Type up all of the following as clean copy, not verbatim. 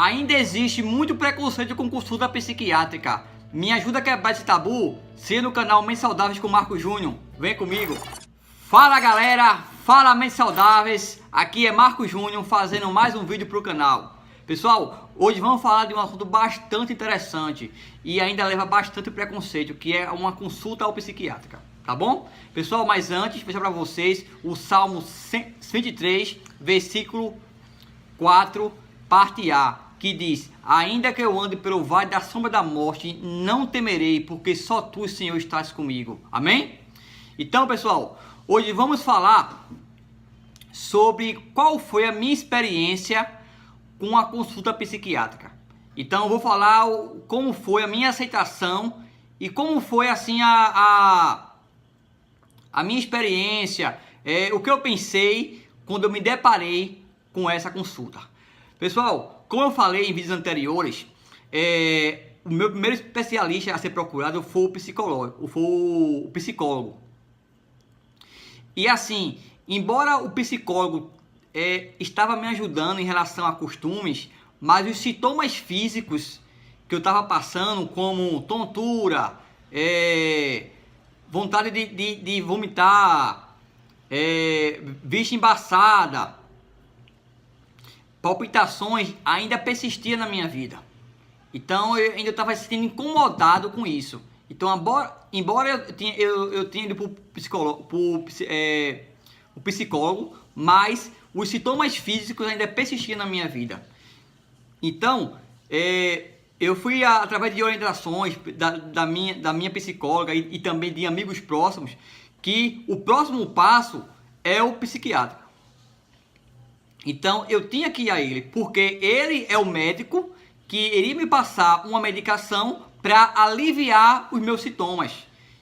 Ainda existe muito preconceito com consulta psiquiátrica. Me ajuda a quebrar esse tabu? Siga no canal Mentes Saudáveis com Marcos Júnior. Vem comigo. Fala galera, fala Mentes Saudáveis. Aqui é Marcos Júnior fazendo mais um vídeo para o canal. Pessoal, hoje vamos falar de um assunto bastante interessante e ainda leva bastante preconceito, que é uma consulta ao psiquiátrica. Tá bom? Pessoal, mas antes, vou deixar para vocês o Salmo 123, versículo 4, parte A, que diz: ainda que eu ande pelo vale da sombra da morte, não temerei, porque só tu, Senhor, estás comigo. Amém? Então, pessoal, hoje vamos falar sobre qual foi a minha experiência com a consulta psiquiátrica. Então, eu vou falar como foi a minha aceitação e como foi assim a minha experiência, o que eu pensei quando eu me deparei com essa consulta. Pessoal, como eu falei em vídeos anteriores, o meu primeiro especialista a ser procurado foi o psicólogo. E assim, embora o psicólogo estava me ajudando em relação a costumes, mas os sintomas físicos que eu estava passando, como tontura, vontade de vomitar, vista embaçada, palpitações, ainda persistia na minha vida. Então eu ainda estava se sentindo incomodado com isso. Então, embora eu tenha ido para o psicólogo, mas os sintomas físicos ainda persistiam na minha vida. Então, eu fui através de orientações da minha psicóloga e também de amigos próximos, que o próximo passo é o psiquiatra. Então eu tinha que ir a ele, porque ele é o médico que iria me passar uma medicação para aliviar os meus sintomas.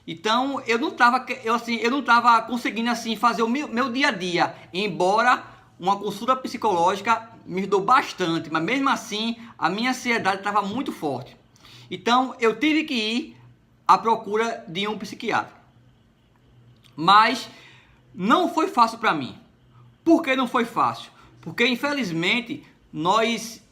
Então eu não estava conseguindo assim fazer o meu dia a dia, embora uma consulta psicológica me ajudou bastante, mas mesmo assim a minha ansiedade estava muito forte. Então eu tive que ir à procura de um psiquiatra. Mas não foi fácil para mim. Por que não foi fácil? Porque infelizmente nós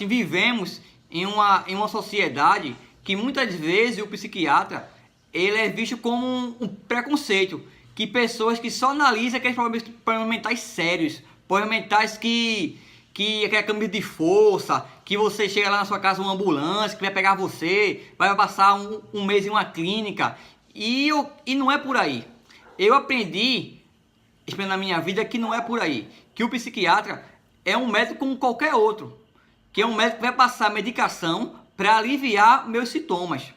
vivemos em uma sociedade que muitas vezes o psiquiatra ele é visto como um preconceito, que pessoas que só analisam aqueles problemas mentais sérios, problemas mentais que é camisa de força, que você chega lá na sua casa uma ambulância, que vai pegar você, vai passar um mês em uma clínica, e não é por aí. Eu aprendi na minha vida que não é por aí, que o psiquiatra é um médico como qualquer outro, que é um médico que vai passar medicação para aliviar meus sintomas.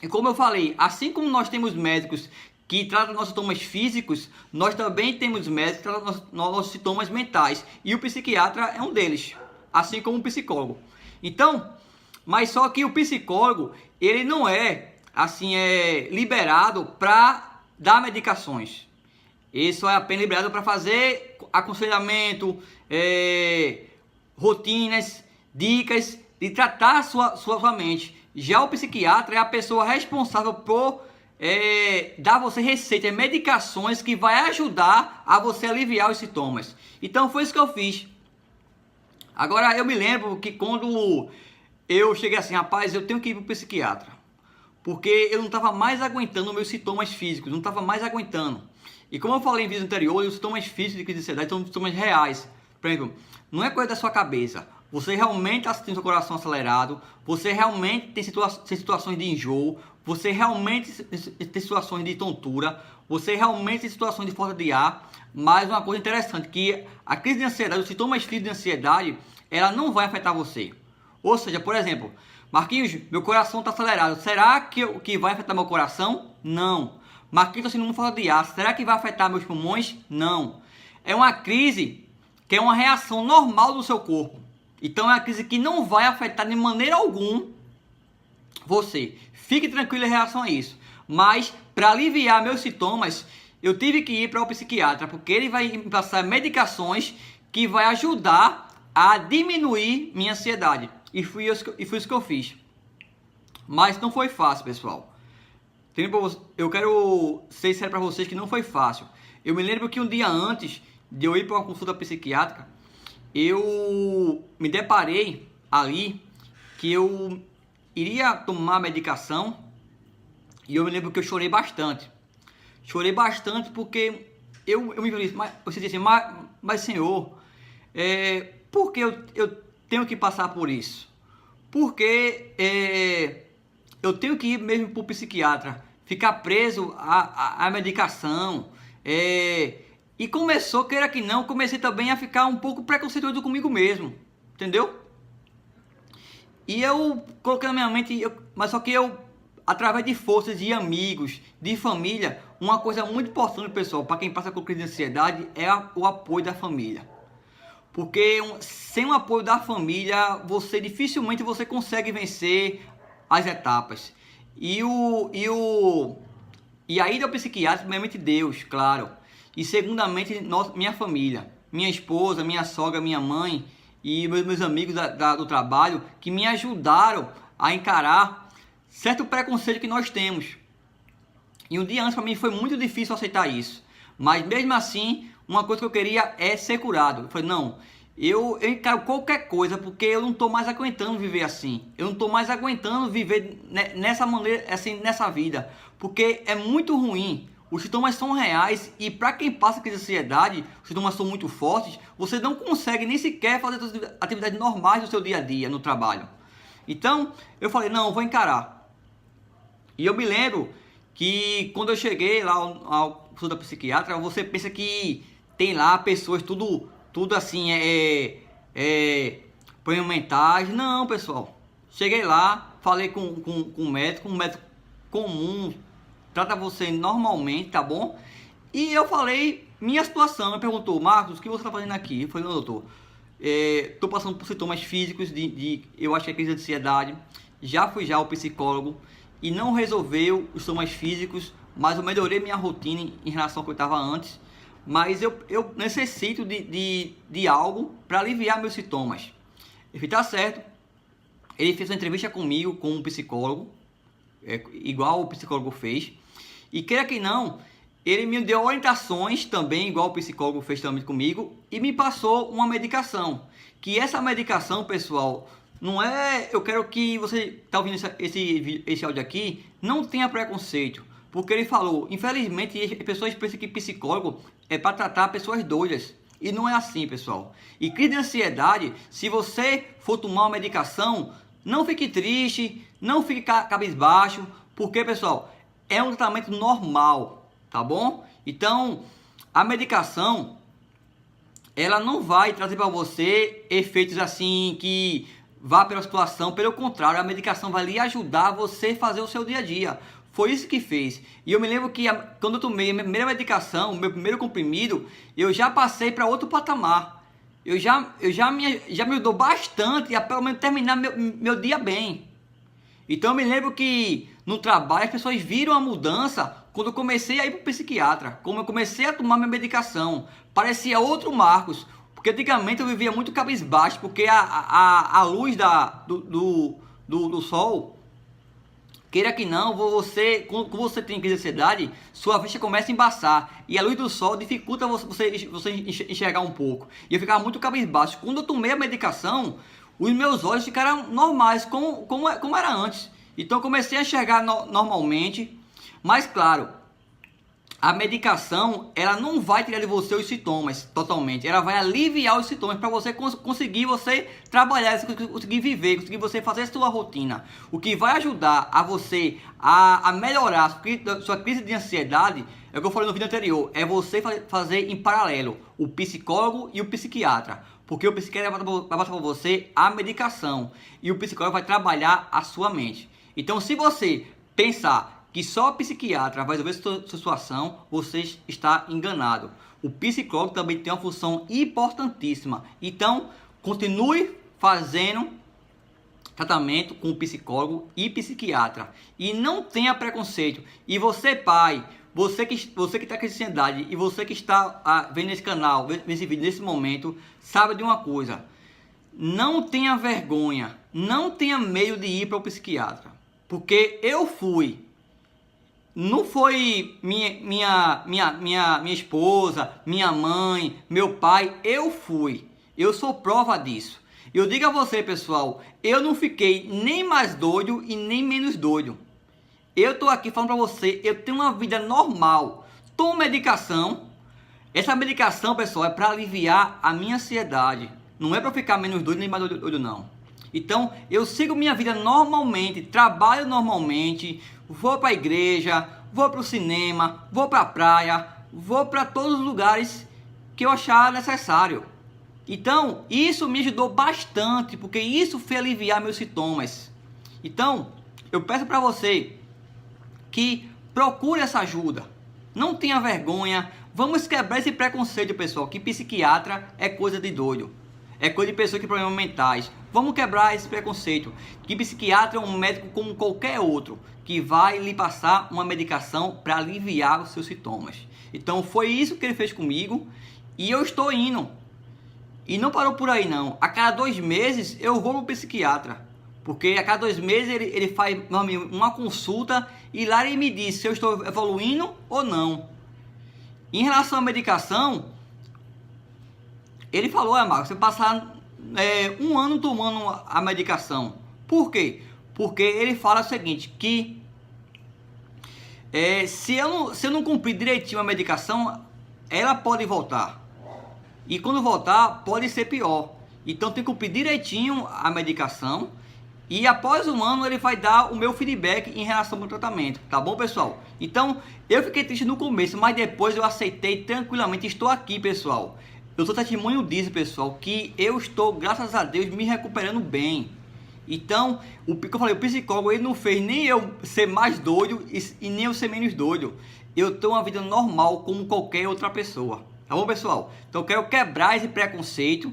E como eu falei, assim como nós temos médicos que tratam nossos sintomas físicos, nós também temos médicos que tratam nossos sintomas mentais, e o psiquiatra é um deles, assim como o psicólogo. Então, mas só que o psicólogo, ele não é liberado para dar medicações. Ele só é apenas liberado para fazer aconselhamento, rotinas, dicas de tratar a sua mente. Já o psiquiatra é a pessoa responsável por dar a você receitas, medicações que vai ajudar a você aliviar os sintomas. Então foi isso que eu fiz. Agora eu me lembro que quando eu cheguei assim, rapaz, eu tenho que ir para o psiquiatra, porque eu não estava mais aguentando meus sintomas físicos, não estava mais aguentando. E como eu falei em vídeos anteriores, os sintomas físicos de crise de ansiedade são sintomas reais. Por exemplo, não é coisa da sua cabeça. Você realmente está sentindo seu coração acelerado, você realmente tem situações de enjoo, você realmente tem situações de tontura, você realmente tem situações de falta de ar. Mas uma coisa interessante, que a crise de ansiedade, os sintomas físicos de ansiedade, ela não vai afetar você. Ou seja, por exemplo, Marquinhos, meu coração está acelerado, será que vai afetar meu coração? Não. Marquinhos, estou sentindo falta de ar, será que vai afetar meus pulmões? Não. É uma crise que é uma reação normal do seu corpo. Então é uma crise que não vai afetar de maneira alguma você. Fique tranquilo em relação a isso. Mas para aliviar meus sintomas, eu tive que ir para o psiquiatra, porque ele vai me passar medicações que vai ajudar a diminuir minha ansiedade. E foi isso que eu fiz. Mas não foi fácil, pessoal. Eu quero ser sincero para vocês que não foi fácil. Eu me lembro que um dia antes de eu ir para uma consulta psiquiátrica, eu me deparei ali que eu iria tomar medicação e eu me lembro que eu chorei bastante. Chorei bastante porque eu me disse, mas você disse, mas Senhor, por que eu tenho que passar por isso? Porque eu tenho que ir mesmo para o psiquiatra, ficar preso à medicação. E começou, queira que não, comecei também a ficar um pouco preconceituoso comigo mesmo, entendeu? E eu coloquei na minha mente, mas só que eu, através de forças de amigos, de família, uma coisa muito importante, pessoal, para quem passa por crise de ansiedade, é o apoio da família. Porque sem o apoio da família, dificilmente você consegue vencer as etapas. E a ida ao psiquiatra, primeiramente Deus, claro. E segundamente, minha família, minha esposa, minha sogra, minha mãe e meus amigos do trabalho, que me ajudaram a encarar certo preconceito que nós temos. E um dia antes para mim foi muito difícil aceitar isso. Mas mesmo assim, uma coisa que eu queria é ser curado. Eu falei, não, eu encaro qualquer coisa porque eu não estou mais aguentando viver assim. Eu não estou mais aguentando viver nessa maneira, assim, nessa vida. Porque é muito ruim. Os sintomas são reais e para quem passa crise de ansiedade, os sintomas são muito fortes, você não consegue nem sequer fazer as atividades normais do seu dia a dia no trabalho. Então, eu falei, não, eu vou encarar. E eu me lembro que quando eu cheguei lá ao consultório da psiquiatra, você pensa que tem lá pessoas tudo assim, problemas mentais. Não, pessoal. Cheguei lá, falei com um médico comum, trata você normalmente, tá bom? E eu falei minha situação. Ele perguntou, Marcos, o que você está fazendo aqui? Eu falei, não, doutor, estou passando por sintomas físicos eu acho que é crise de ansiedade. Já fui ao psicólogo e não resolveu os sintomas físicos, mas eu melhorei minha rotina em relação ao que eu estava antes. Mas eu necessito de algo para aliviar meus sintomas. Ele falou, tá certo. Ele fez uma entrevista comigo, com um psicólogo, igual o psicólogo fez. E queira que não, ele me deu orientações também, igual o psicólogo fez também comigo, e me passou uma medicação. Que essa medicação, pessoal, não é... Eu quero que você está ouvindo esse áudio aqui, não tenha preconceito. Porque ele falou, infelizmente, as pessoas pensam que psicólogo é para tratar pessoas doidas. E não é assim, pessoal. E crise de ansiedade, se você for tomar uma medicação, não fique triste, não fique cabisbaixo, porque, pessoal, é um tratamento normal, tá bom? Então, a medicação, ela não vai trazer para você efeitos assim que vá pela situação. Pelo contrário, a medicação vai lhe ajudar a você fazer o seu dia a dia. Foi isso que fez. E eu me lembro que quando eu tomei a minha primeira medicação, o meu primeiro comprimido, eu já passei para outro patamar. Já me ajudou bastante a pelo menos terminar meu dia bem. Então eu me lembro que no trabalho as pessoas viram a mudança quando eu comecei a ir para o psiquiatra. Como eu comecei a tomar minha medicação. Parecia outro Marcos. Porque antigamente eu vivia muito cabisbaixo, porque a luz do sol... Queira que não, quando você tem crise de ansiedade, sua vista começa a embaçar. E a luz do sol dificulta você enxergar um pouco. E eu ficava muito cabisbaixo. Quando eu tomei a medicação, os meus olhos ficaram normais, como era antes. Então eu comecei a enxergar normalmente. Mas claro, a medicação, ela não vai tirar de você os sintomas totalmente. Ela vai aliviar os sintomas para você conseguir trabalhar, conseguir viver, conseguir você fazer a sua rotina. O que vai ajudar a você a melhorar a sua crise de ansiedade, é o que eu falei no vídeo anterior, é você fazer em paralelo o psicólogo e o psiquiatra. Porque o psiquiatra vai passar para você a medicação e o psicólogo vai trabalhar a sua mente. Então, se você pensar que só o psiquiatra vai resolver sua situação, você está enganado. O psicólogo também tem uma função importantíssima. Então, continue fazendo tratamento com psicólogo e psiquiatra. E não tenha preconceito. E você, pai, você que está com ansiedade e você que está vendo esse canal, vendo esse vídeo nesse momento, sabe de uma coisa. Não tenha vergonha, não tenha medo de ir para o psiquiatra. Porque eu fui. Não foi minha esposa, minha mãe, meu pai, eu fui. Eu sou prova disso. Eu digo a você, pessoal, eu não fiquei nem mais doido e nem menos doido. Eu tô aqui falando para você, eu tenho uma vida normal. Tomo medicação. Essa medicação, pessoal, é para aliviar a minha ansiedade. Não é para ficar menos doido nem mais doido, não. Então, eu sigo minha vida normalmente, trabalho normalmente, vou para a igreja, vou para o cinema, vou para a praia, vou para todos os lugares que eu achar necessário. Então, isso me ajudou bastante, porque isso fez aliviar meus sintomas. Então, eu peço para você que procure essa ajuda. Não tenha vergonha. Vamos quebrar esse preconceito, pessoal, que psiquiatra é coisa de doido. É coisa de pessoas que têm problemas mentais. Vamos quebrar esse preconceito. Que psiquiatra é um médico como qualquer outro, que vai lhe passar uma medicação para aliviar os seus sintomas. Então foi isso que ele fez comigo e eu estou indo. E não parou por aí não. A cada 2 meses eu vou no psiquiatra. Porque a cada 2 meses ele faz uma consulta e lá ele me diz se eu estou evoluindo ou não. Em relação à medicação, ele falou, Marcos, você passar 1 ano tomando a medicação. Por quê? Porque ele fala o seguinte, que se eu não cumprir direitinho a medicação, ela pode voltar. E quando voltar, pode ser pior. Então tem que cumprir direitinho a medicação. E após 1 ano ele vai dar o meu feedback em relação ao tratamento. Tá bom, pessoal? Então eu fiquei triste no começo, mas depois eu aceitei tranquilamente. Estou aqui, pessoal. Eu sou testemunho disso, pessoal, que eu estou, graças a Deus, me recuperando bem. Então, o que eu falei, o psicólogo, ele não fez nem eu ser mais doido e nem eu ser menos doido. Eu tenho uma vida normal como qualquer outra pessoa. Tá bom, pessoal? Então eu quero quebrar esse preconceito.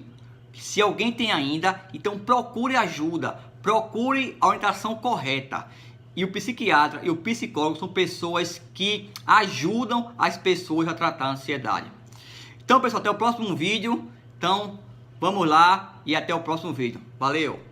Se alguém tem ainda, então procure ajuda. Procure a orientação correta. E o psiquiatra e o psicólogo são pessoas que ajudam as pessoas a tratar a ansiedade. Então, pessoal, até o próximo vídeo. Então, vamos lá e até o próximo vídeo. Valeu!